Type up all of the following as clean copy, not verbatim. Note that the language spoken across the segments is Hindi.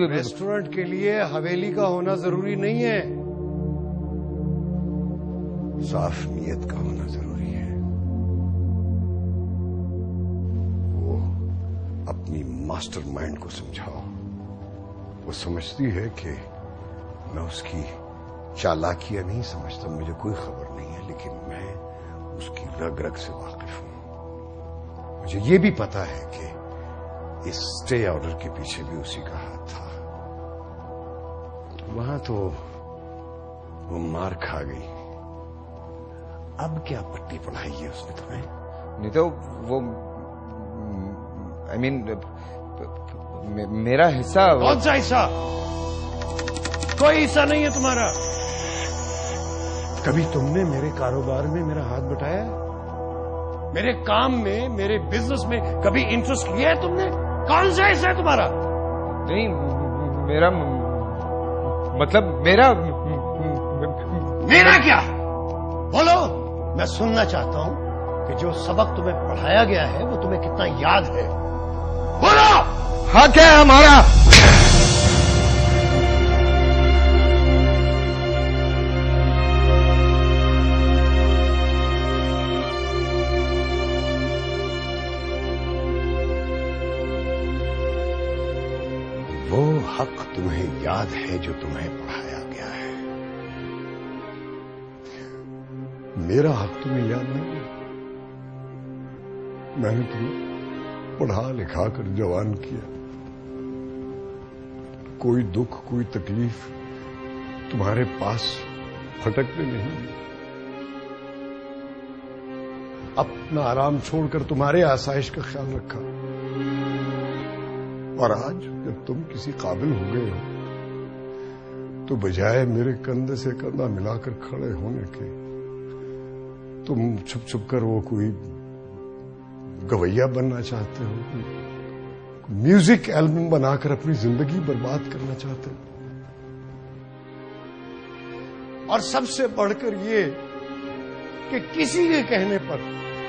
रेस्टोरेंट के लिए हवेली का होना जरूरी नहीं है, साफ नीयत का होना जरूरी है। वो अपनी मास्टरमाइंड को समझाओ। वो समझती है कि मैं उसकी चालाकियां नहीं समझता, मुझे कोई खबर नहीं है, लेकिन मैं उसकी रग रग से वाकिफ हूं। मुझे ये भी पता है कि इस स्टे ऑर्डर के पीछे भी उसी का हाथ था। वहां तो वो मार खा गई, अब क्या पट्टी पढ़ाई है उसने तुम्हें? नहीं तो वो आई मीन मेरा हिस्सा। कौन सा हिस्सा? कोई हिस्सा नहीं है तुम्हारा। कभी तुमने मेरे कारोबार में मेरा हाथ बटाया? मेरे काम में, मेरे बिजनेस में कभी इंटरेस्ट लिया है तुमने? कौन सा हिस्सा है तुम्हारा? नहीं, मेरा मतलब मेरा क्या? बोलो, मैं सुनना चाहता हूं कि जो सबक तुम्हें पढ़ाया गया है वो तुम्हें कितना याद है। बोलो। हक है हमारा। वो हक तुम्हें याद है जो तुम्हें पढ़ाया गया है। मेरा हक तुम्हें याद नहीं है। मैंने तुम्हें पढ़ा लिखा कर जवान किया। कोई दुख, कोई तकलीफ तुम्हारे पास फटकने नहीं दी। अपना आराम छोड़कर तुम्हारे आसाइश का ख्याल रखा। और आज जब तुम किसी काबिल हो गए हो तो बजाय मेरे कंधे से कंधा मिलाकर खड़े होने के तुम छुप छुप कर वो कोई गवैया बनना चाहते हो, म्यूजिक एल्बम बनाकर अपनी जिंदगी बर्बाद करना चाहते हो। और सबसे बढ़कर ये कि किसी के कहने पर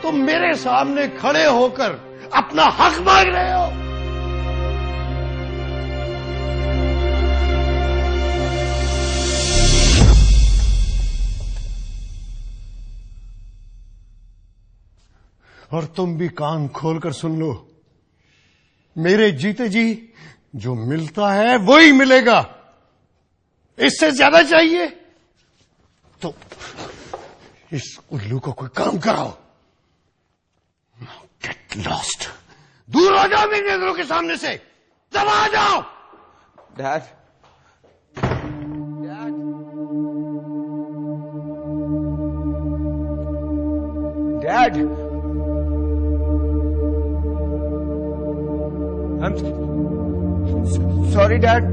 तुम मेरे सामने खड़े होकर अपना हक मांग रहे हो। और तुम भी कान खोलकर सुन लो, मेरे जीते जी जो मिलता है वही मिलेगा। इससे ज्यादा चाहिए तो इस उल्लू को कोई काम कराओ। Get lost. दूर हो जाओ मेरी नजरों के सामने से। दबा जाओ। Dad, dad, dad, I'm sorry, Dad.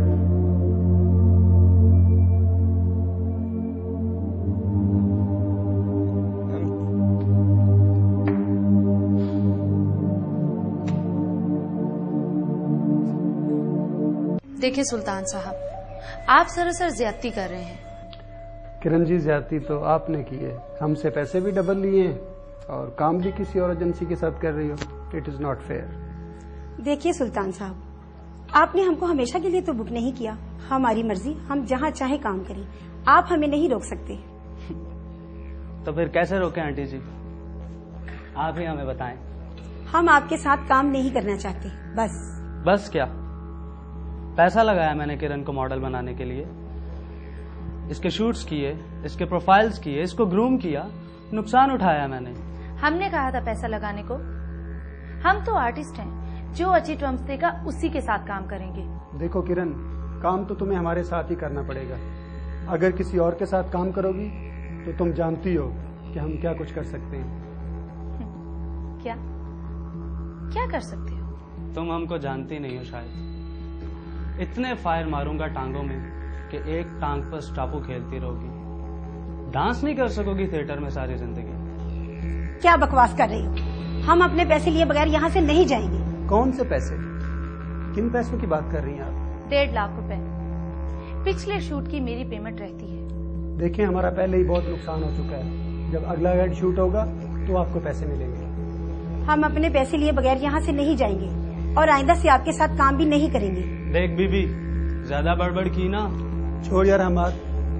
देखिए सुल्तान साहब, आप सरासर ज्यादती कर रहे हैं। किरण जी, ज्यादती तो आपने की है। हमसे पैसे भी डबल लिए हैं और काम भी किसी और एजेंसी के साथ कर रही हो। It is not fair. देखिए सुल्तान साहब, आपने हमको हमेशा के लिए तो बुक नहीं किया। हमारी मर्जी, हम जहाँ चाहे काम करें। आप हमें नहीं रोक सकते। तो फिर कैसे रोकें आंटी जी? आप ही हमें बताएं। हम आपके साथ काम नहीं करना चाहते। बस। बस क्या? पैसा लगाया मैंने किरण को मॉडल बनाने के लिए, इसके शूट्स किए, इसके प्रोफाइल्स किए, इसको ग्रूम किया, नुकसान उठाया मैंने। हमने कहा था पैसा लगाने को? हम तो आर्टिस्ट हैं, जो अच्छी टर्म्स देगा उसी के साथ काम करेंगे। देखो किरण, काम तो तुम्हें हमारे साथ ही करना पड़ेगा। अगर किसी और के साथ काम करोगी तो तुम जानती हो कि हम क्या कुछ कर सकते हैं। क्या क्या कर सकते हो? तुम हमको जानती नहीं हो शायद। इतने फायर मारूंगा टांगों में कि एक टांग पर स्टापू खेलती रहोगी। डांस नहीं कर सकोगी थिएटर में सारी जिंदगी। क्या बकवास कर रही हो? हम अपने पैसे लिए बगैर यहाँ से नहीं जाएंगे। कौन से पैसे? किन पैसों की बात कर रही हैं आप? 1.5 लाख रुपए पिछले शूट की मेरी पेमेंट रहती है। देखिए, हमारा पहले ही बहुत नुकसान हो चुका है। जब अगला एड शूट होगा तो आपको पैसे मिलेंगे। हम अपने पैसे लिए बगैर यहाँ से नहीं जाएंगे और आइंदा से आपके साथ काम भी नहीं करेंगे। देख बीबी, ज्यादा बड़बड़ की ना। छोड़ यार हमार,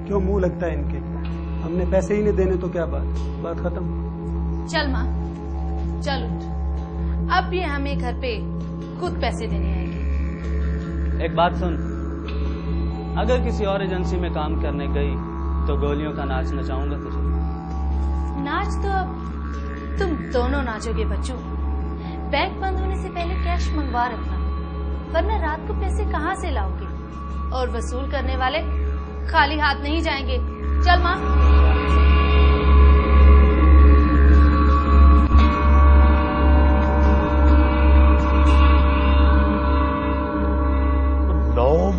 क्यों मुंह लगता है इनके। हमने पैसे ही नहीं देने तो क्या बात खत्म। चल माँ, चल उठ, अब ये हमें घर पे खुद पैसे देने आएंगे। एक बात सुन, अगर किसी और एजेंसी में काम करने गई तो गोलियों का नाच नचाऊंगा तुझे। नाच तो अब तुम दोनों नाचोगे बच्चों। बैंक बंद होने से पहले कैश मंगवा रखना, वरना रात को पैसे कहाँ से लाओगे। और वसूल करने वाले खाली हाथ नहीं जाएंगे। चल माँ।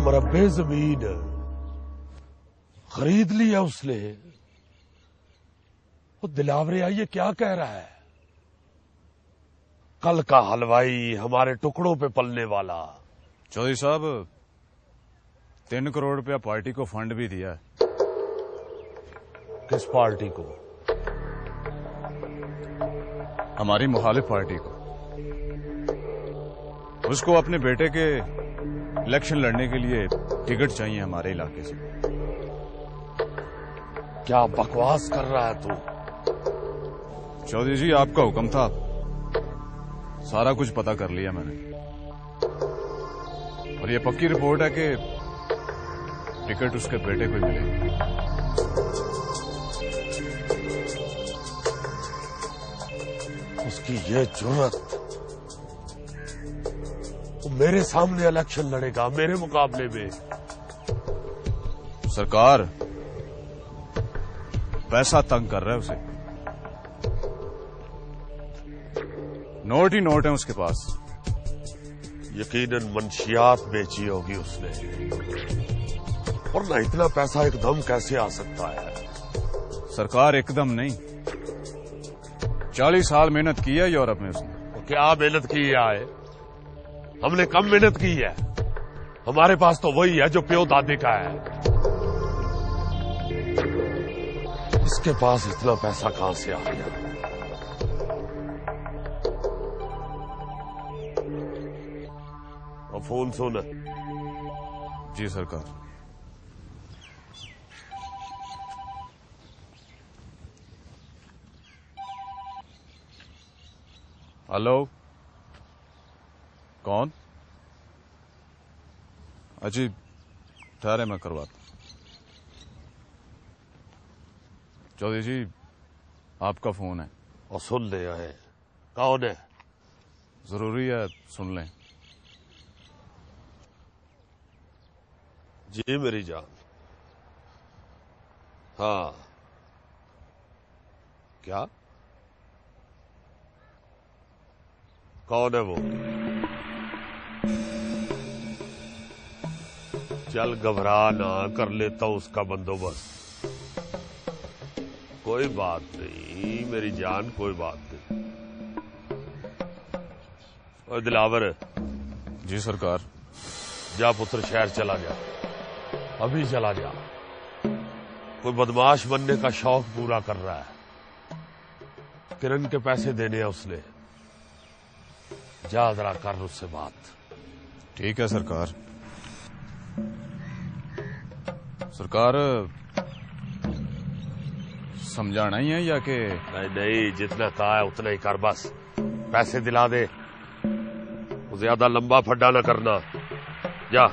मरब्बे जमीन खरीद लिया उसने। वो दिलावरे ये क्या कह रहा है? कल का हलवाई, हमारे टुकड़ों पे पलने वाला। चौधरी साहब 3 करोड़ रुपया पार्टी को फंड भी दिया है। किस पार्टी को? हमारी मुखालिफ पार्टी को। उसको अपने बेटे के इलेक्शन लड़ने के लिए टिकट चाहिए हमारे इलाके से। क्या बकवास कर रहा है तू? चौधरी जी आपका हुक्म था, सारा कुछ पता कर लिया मैंने, और ये पक्की रिपोर्ट है कि टिकट उसके बेटे को मिलेगी। उसकी ये जुर्रत, वो मेरे सामने इलेक्शन लड़ेगा, मेरे मुकाबले में। सरकार पैसा तंग कर रहा है उसे। नोट ही नोट है उसके पास। यकीनन मंशियात बेची होगी उसने, वरना इतना पैसा एकदम कैसे आ सकता है? सरकार एकदम नहीं, 40 साल मेहनत की है यूरोप में उसने। तो क्या मेहनत की है? हमने कम मेहनत की है। हमारे पास तो वही है जो प्यो दादे का है। इसके पास इतना पैसा कहां से आ गया? और फोन सुन। जी सरकार। हेलो, कौन? अजी ठहरे, मैं करवाता। चौधरी जी आपका फोन है। और सुन ले आए। कौन है? जरूरी है, सुन लें। जी मेरी जान। हाँ, क्या? कौन है वो? चल घबरा ना, कर लेता हूं उसका बंदोबस्त। कोई बात नहीं मेरी जान, कोई बात नहीं। और दिलावर। जी सरकार। जा पुत्र, शहर चला जा, अभी चला जा। कोई बदमाश बनने का शौक पूरा कर रहा है। किरण के पैसे देने हैं उसने। जा जरा कर उससे बात। ठीक है सरकार। सरकार समझाना ही है या कि? नहीं नहीं, जितना कहा है उतना ही कर बस। पैसे दिला दे, ज्यादा लंबा फड्डा न करना। जा।